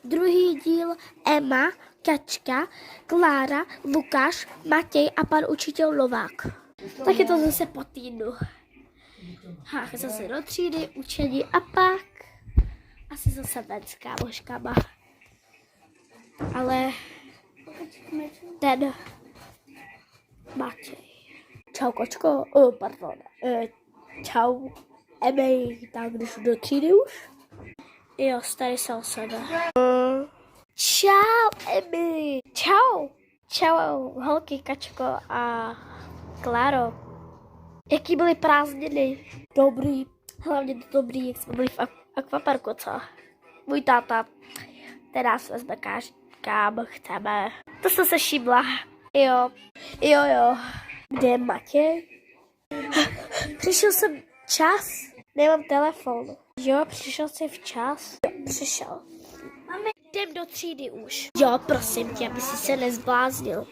Druhý díl Emma, Kačka, Klára, Lukáš, Matěj a pan učitel Novák. Tak je to zase po týdnu. Zase do třídy, učení a pak asi zase ven s kámoškama. Ale ten Matěj. Čau kočko, pardon. Čau Emej, tak když do třídy už? Jo, starý se o sebe. Čau Emej. Čau. Čau holky, Kačko a Kláro. Jaký byly prázdniny? Dobrý. Hlavně dobrý, jak jsme byli v akvaparku, co? Můj táta. Teda nás vezme kam chceme. To jsem se šibla. Jo. Kde je Matěj? Přišel jsem čas. Nemám telefon. Jo, přišel jsi včas. Jo, přišel. Jdem do třídy už. Jo, prosím tě, aby jsi se nezbláznil.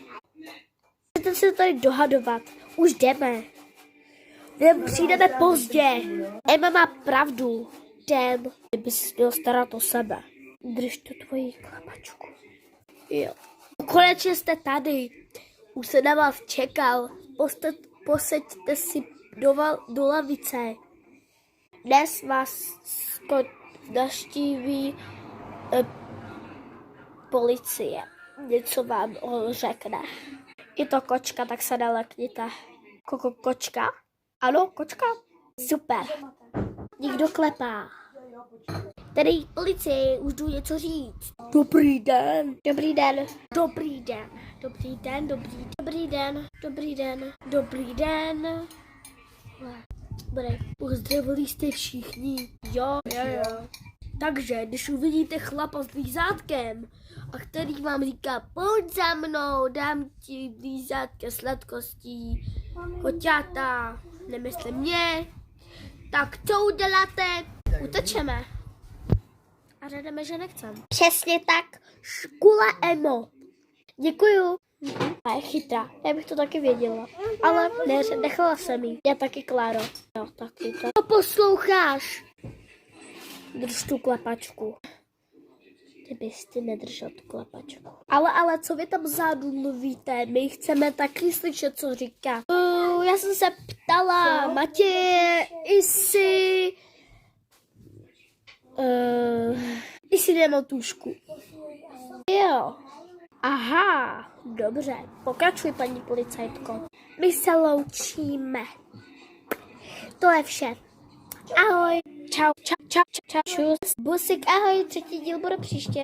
Chcete se tady dohadovat. Už jdeme. Přijdeme pozdě. Emma má pravdu. Jdem. Bys měl starat o sebe. Drž tu tvoji klapačku. Jo. Konečně jste tady. Už se na vás čekal. Posaďte si do lavice. Dnes vás navštíví policie. Něco vám řekne. Je to kočka, tak se nelekněte. Kočka? Ano, kočka? Super. Někdo klepá. Tady policii, už jdu něco říct. Dobrý den. Dobrý den. Dobrý den. Dobrý den, dobrý den. Dobrý den. Dobrý den. Dobrý. Pozdravili jste všichni. Jo. Takže, když uvidíte chlapa s lízátkem, a který vám říká, pojď za mnou, dám ti lízátka sladkostí, koťata, nemysli mě, tak co uděláte? Utečeme. A řekneme, že nechcem. Přesně tak, škula Emo. Děkuju. A je chytrá, já bych to taky věděla. Ale nechala jsem jí. Já taky, Kláro. Jo, taky to. To posloucháš. Drž tu klapačku. Ty bys ty nedržel tu klapačku. Ale co vy tam vzadu mluvíte? My chceme taky slyšet, co říká. Já jsem se ptala, Matěje, jsi nemal tušku. Jo. Aha, dobře. Pokračuj, paní policajtko. My se loučíme. To je vše. Ahoj. Čau. Busik, ahoj. Třetí díl bude příště.